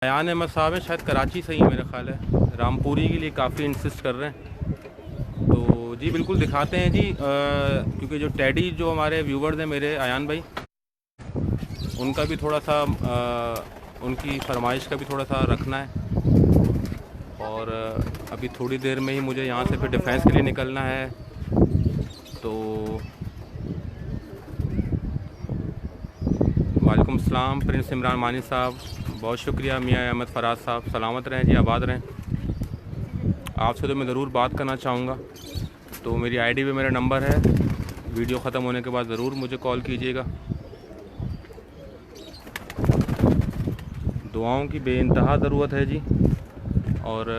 अयान अहमद साहब हैं, शायद कराची से ही मेरा ख्याल है, रामपुरी के लिए काफ़ी इंसिस्ट कर रहे हैं। तो जी बिल्कुल दिखाते हैं जी, क्योंकि जो टैडी जो हमारे व्यूवर्स हैं मेरे अयान भाई, उनका भी थोड़ा सा उनकी फरमाइश का भी थोड़ा सा रखना है। और अभी थोड़ी देर में ही मुझे यहाँ से फिर डिफेंस के लिए निकलना है। तो वालेकुम सलाम प्रिंस इमरान मानी साहब, बहुत शुक्रिया। मियाँ अहमद फराज साहब, सलामत रहें जी, आबाद रहें। आपसे तो मैं ज़रूर बात करना चाहूँगा, तो मेरी आईडी पे मेरा नंबर है, वीडियो ख़त्म होने के बाद ज़रूर मुझे कॉल कीजिएगा। दुआओं की बेइंतहा ज़रूरत है जी। और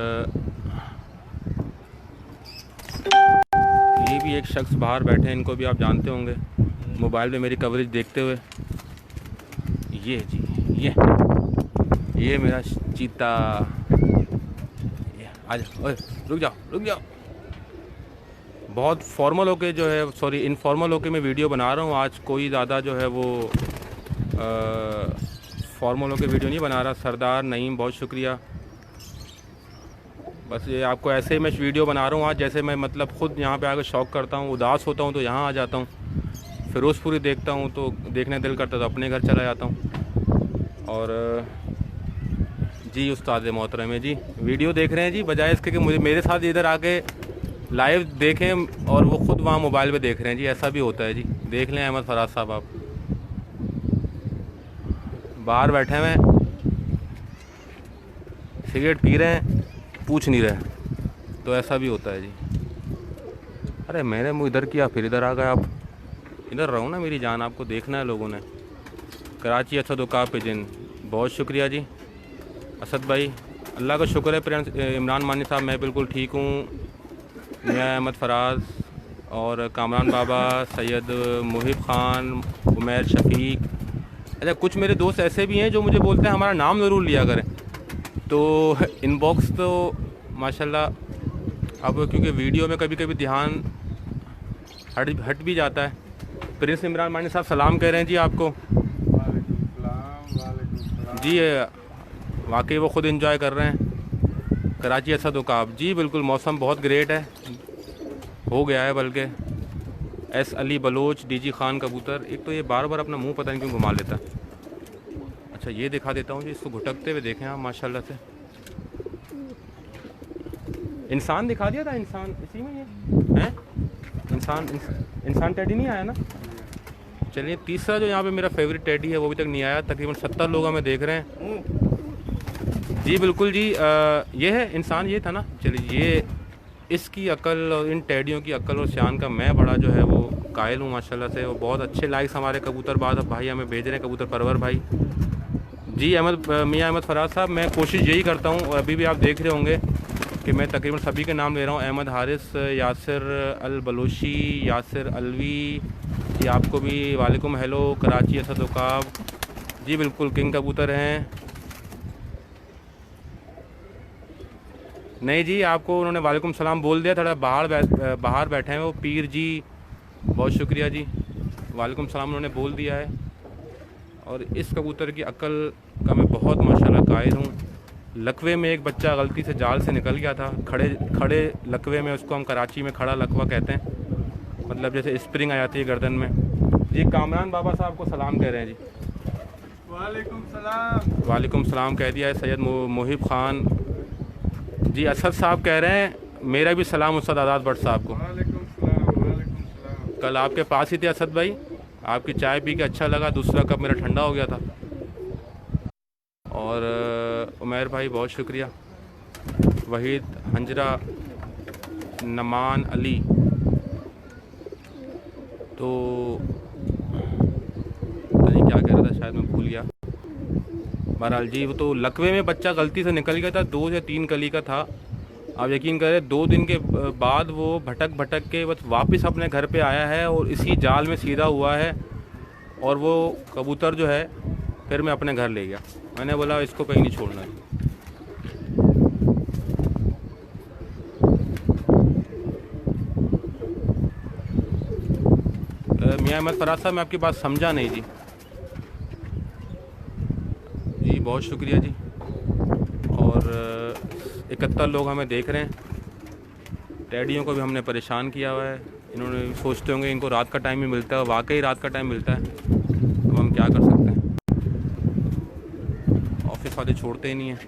ये भी एक शख्स बाहर बैठे हैं, इनको भी आप जानते होंगे मोबाइल पे मेरी कवरेज देखते हुए। ये जी ये मेरा चीता, आ जाओ, रुक जाओ। बहुत फॉर्मल होके जो है, सॉरी इनफॉर्मल होके मैं वीडियो बना रहा हूँ आज। कोई ज़्यादा जो है वो फॉर्मल होके वीडियो नहीं बना रहा। सरदार नईम, बहुत शुक्रिया। बस ये आपको ऐसे ही मैं वीडियो बना रहा हूँ आज, जैसे मैं मतलब ख़ुद यहाँ पे आकर शौक़ करता हूँ, उदास होता हूँ तो यहाँ आ जाता हूँ, फ़िरोज़पुरी देखता हूँ तो देखने दिल करता तो अपने घर चला जाता हूँ। और जी उस्ताद मोहतरम है जी, वीडियो देख रहे हैं जी, बजाय इसके कि मुझे मेरे साथ इधर आके लाइव देखें और वो ख़ुद वहाँ मोबाइल पे देख रहे हैं जी, ऐसा भी होता है जी। देख लें अहमद फराज साहब, आप बाहर बैठे हुए हैं, सिगरेट पी रहे हैं, पूछ नहीं रहे, तो ऐसा भी होता है जी। अरे मैंने मुँह इधर किया फिर इधर आ गए आप। इधर रहो ना मेरी जान, आपको देखना है लोगों ने। कराची असद उकाब पे जिन, बहुत शुक्रिया जी असद भाई, अल्लाह का शुक्र है। प्रिंस इमरान मानी साहब मैं बिल्कुल ठीक हूँ। मियाँ अहमद फराज और कामरान बाबा, सैयद मुहिब ख़ान, उमैर शफ़ीक। अच्छा, कुछ मेरे दोस्त ऐसे भी हैं जो मुझे बोलते हैं हमारा नाम ज़रूर लिया करें, तो इनबॉक्स तो माशाल्लाह अब क्योंकि वीडियो में कभी कभी ध्यान हट भी जाता है। प्रिंस इमरान मानी साहब सलाम कह रहे हैं जी आपको। जी वाकई वो ख़ुद एंजॉय कर रहे हैं। कराची असद उकाब, जी बिल्कुल मौसम बहुत ग्रेट है, हो गया है बल्कि। एस अली बलोच, डीजी खान कबूतर। एक तो ये बार बार अपना मुंह पता नहीं क्यों घुमा लेता। अच्छा ये दिखा देता हूँ जी, इसको घुटकते हुए देखें आप माशाल्लाह से। इंसान दिखा दिया था, इंसान इसी में ये है। इंसान टैडी नहीं आया ना। चलिए तीसरा जो यहाँ पे मेरा फेवरेट टैडी है वो अभी तक नहीं आया। तकरीबन 70 लोग हमें देख रहे हैं जी। बिल्कुल जी, ये है इंसान, ये था ना। चलिए ये इसकी अकल और इन टैडियों की अकल और शान का मैं बड़ा जो है वो कायल हूँ माशाल्लाह से। वो बहुत अच्छे लाइक्स हमारे कबूतरबाज भाई हमें भेज रहे हैं, कबूतर परवर भाई जी। मियाँ अहमद फराज साहब, मैं कोशिश यही करता हूँ, और अभी भी आप देख रहे होंगे कि मैं तकरीबन सभी के नाम ले रहा हूँ। अहमद हारिस, यासिर अल बलोशी, यासिर अलवी जी, आपको भी वालेकुम हेलो। कराची असद उकाब जी, बिल्कुल किंग कबूतर हैं। नहीं जी, आपको उन्होंने वालेकुम सलाम बोल दिया, थोड़ा बाहर बैठे हैं वो। पीर जी बहुत शुक्रिया जी, वालेकुम सलाम उन्होंने बोल दिया है। और इस कबूतर की अकल का मैं बहुत माशाल्लाह कायल हूँ। लकवे में एक बच्चा गलती से जाल से निकल गया था, खड़े लकवे में, उसको हम कराची में खड़ा लकवा कहते हैं, मतलब जैसे स्प्रिंग आ जाती है गर्दन में जी। कामरान बाबा साहब को सलाम कह रहे हैं जी। वालेकुम सलाम कह दिया है। सैयद मुहिब ख़ान जी। असद साहब कह रहे हैं मेरा भी सलाम उस्ताद आज़ाद भट्ट साहब को। कल आपके पास ही थे असद भाई, आपकी चाय पी के अच्छा लगा, दूसरा कप मेरा ठंडा हो गया था। और उमैर भाई बहुत शुक्रिया। वहीद, हंजरा, नमान अली, तो नहीं क्या कह रहा था, शायद मैं भूल गया। बहरहाल जी, वो तो लकवे में बच्चा गलती से निकल गया था, 2 या 3 कली का था। आप यकीन करें 2 दिन के बाद वो भटक के बस वापस अपने घर पे आया है और इसी जाल में सीधा हुआ है। और वो कबूतर जो है फिर मैं अपने घर ले गया। मैंने बोला इसको कहीं नहीं छोड़ना। मियाँ अहमद फराज साहब, मैं आपकी बात समझा नहीं जी। जी बहुत शुक्रिया जी। और 71 लोग हमें देख रहे हैं। टैडियों को भी हमने परेशान किया हुआ है। इन्होंने सोचते होंगे इनको रात का टाइम ही मिलता है, वाकई रात का टाइम मिलता है। अब हम क्या कर सकते हैं, ऑफिस वाले छोड़ते ही नहीं हैं।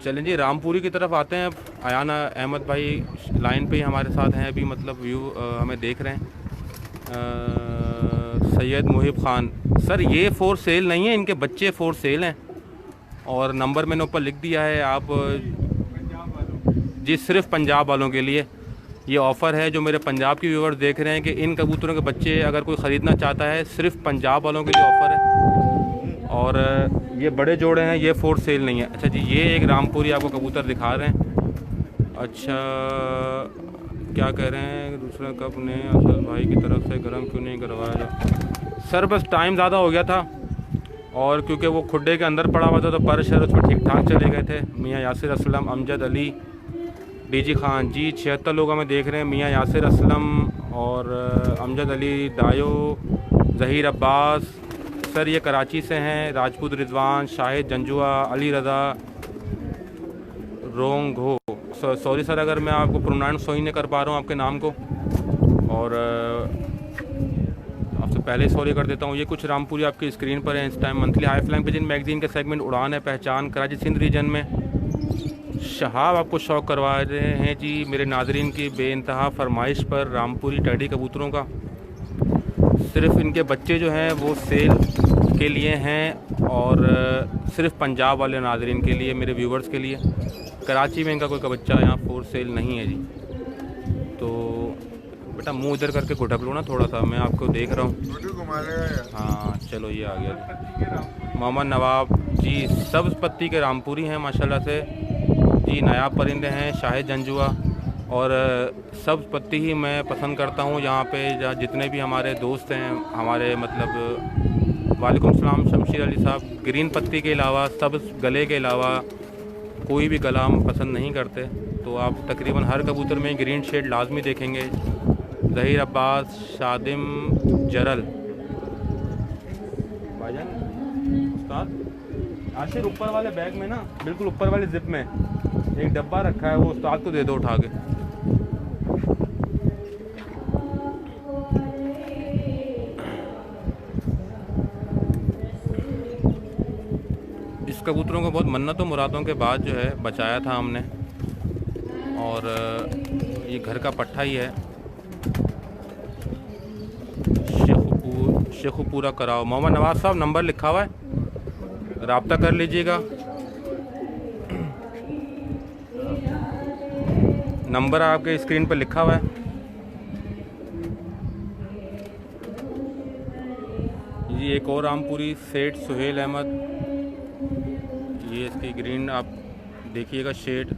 चलें जी, रामपुरी की तरफ आते हैं। अयान अहमद भाई लाइन पे ही हमारे साथ हैं अभी, मतलब व्यू हमें देख रहे हैं। सैयद मुहिब ख़ान सर, ये फॉर सेल नहीं है, इनके बच्चे फॉर सेल हैं और नंबर मैंने ऊपर लिख दिया है। आप जी, सिर्फ पंजाब वालों के लिए ये ऑफ़र है। जो मेरे पंजाब के व्यूवर्स देख रहे हैं कि इन कबूतरों के बच्चे अगर कोई ख़रीदना चाहता है, सिर्फ पंजाब वालों के लिए ऑफ़र है। और ये बड़े जोड़े हैं, ये फॉर सेल नहीं है। अच्छा जी, ये एक रामपुरी आपको कबूतर दिखा रहे हैं। अच्छा, क्या कह रहे हैं, दूसरा कप ने असल भाई की तरफ से गर्म क्यों नहीं करवाया? सर बस टाइम ज़्यादा हो गया था और क्योंकि वो खुड्डे के अंदर पड़ा हुआ था तो पर शहर उसमें ठीक ठाक चले गए थे। मियाँ यासिर असलम, अमजद अली, डीजी खान जी, 76 लोग हमें देख रहे हैं। मियाँ यासिर असलम और अमजद अली, दायो, ज़हीर अब्बास सर, ये कराची से हैं। राजपूत रिजवान, शाहिद जंजुआ, अली रज़ा, रोंग हो। सॉरी सर अगर मैं आपको प्रोनाउंस सही नहीं कर पा रहा हूँ आपके नाम को, और आपसे पहले सॉरी कर देता हूँ। ये कुछ रामपुरी आपकी स्क्रीन पर हैं इस time. Monthly high flying pigeon magazine के सेगमेंट उड़ान है पहचान कराची सिंध रीजन में शहाब आपको शौक़ करवा रहे हैं जी। मेरे नाजरीन की बेइंतहा फरमाइश पर रामपुरी टैडी कबूतरों का सिर्फ इनके बच्चे जो हैं वो सेल के लिए हैं और सिर्फ पंजाब वाले नाजरीन के लिए, मेरे व्यूवर्स के लिए। कराची में इनका कोई बच्चा यहाँ फॉर सेल नहीं है जी। तो बेटा मुंह इधर करके घुटक लो ना थोड़ा सा, मैं आपको देख रहा हूँ। हाँ चलो, ये आ गया। मोहम्मद नवाब जी, सब्ज़ पत्ती के रामपुरी हैं माशाल्लाह से जी। नायाब परिंदे हैं, शाहिद जंजुआ, और सब्ज़ पत्ती ही मैं पसंद करता हूँ। यहाँ पे जितने भी हमारे दोस्त हैं, हमारे मतलब वालेकुम सलाम शमशीर अली साहब, ग्रीन पत्ती के अलावा, सब्ज़ गले के अलावा कोई भी गला हम पसंद नहीं करते। तो आप तकरीबन हर कबूतर में ग्रीन शेड लाजमी देखेंगे। ज़हीर अब्बास, शादिम जरल भाईजान, उस्ताद आशिर ऊपर वाले बैग में ना, बिल्कुल ऊपर वाले जिप में एक डब्बा रखा है, वो उस्ताद को दे दो उठा के। इस कबूतरों को बहुत मन्नतों मुरादों के बाद जो है बचाया था हमने, और ये घर का पट्ठा ही है। शेखुपुरा कराओ। मोहम्मद नवाज साहब, नंबर लिखा हुआ है, राब्ता कर लीजिएगा। नंबर आपके स्क्रीन पर लिखा हुआ है। ये एक और रामपुरी सेठ सुहेल अहमद, ये इसकी ग्रीन आप देखिएगा शेड।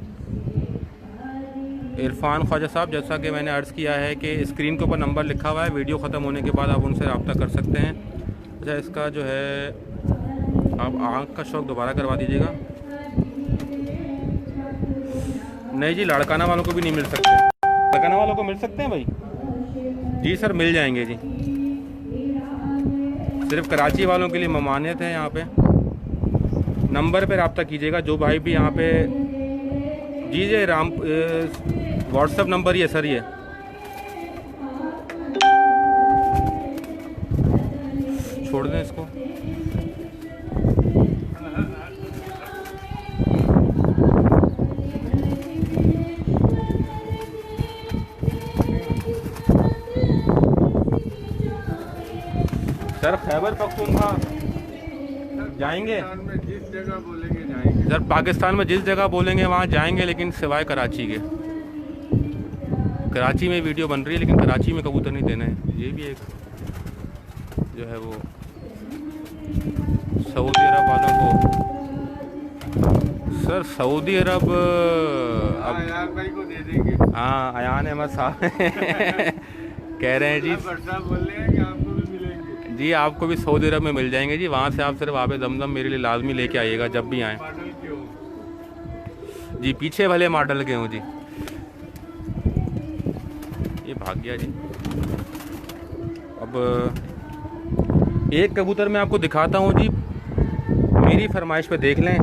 इरफान ख्वाजा साहब, जैसा कि मैंने अर्ज़ किया है कि स्क्रीन के ऊपर नंबर लिखा हुआ है, वीडियो ख़त्म होने के बाद आप उनसे रब्ता कर सकते हैं। अच्छा, इसका जो है आप आँख का शौक़ दोबारा करवा दीजिएगा। नहीं जी, लड़काना वालों को भी नहीं मिल सकते। लड़काना वालों को मिल सकते हैं भाई? जी सर, मिल जाएंगे जी। सिर्फ कराची वालों के लिए ममानियत है यहाँ पे। नंबर पे रब्ता कीजिएगा जो भाई भी यहाँ पे। जी जी, व्हाट्सएप नंबर ही है सर ये। छोड़ दें इसको। सर खैबर पख्तूनख्वा जाएंगे, जिस जगह बोलेंगे जाएंगे सर। पाकिस्तान में जिस जगह बोलेंगे वहाँ जाएंगे, लेकिन सिवाय कराची के। कराची में वीडियो बन रही है लेकिन कराची में कबूतर नहीं देना है। ये भी एक जो है वो सऊदी अरब वालों को। सर सऊदी अरब अब अयान भाई को दे देंगे। हाँ, अयान अहमद साहब कह रहे हैं जी, साहब बोल रहे हैं कि आपको भी मिलेंगे जी आपको भी सऊदी अरब में मिल जाएंगे जी। वहाँ से आप सिर्फ आबे दमदम मेरे लिए लाजमी लेके आइएगा जब भी आएँ। मॉडल के हो जी, पीछे भले मॉडल के हूँ जी। ये भाग गया जी। अब एक कबूतर मैं आपको दिखाता हूँ जी। मेरी फरमाइश पे देख लें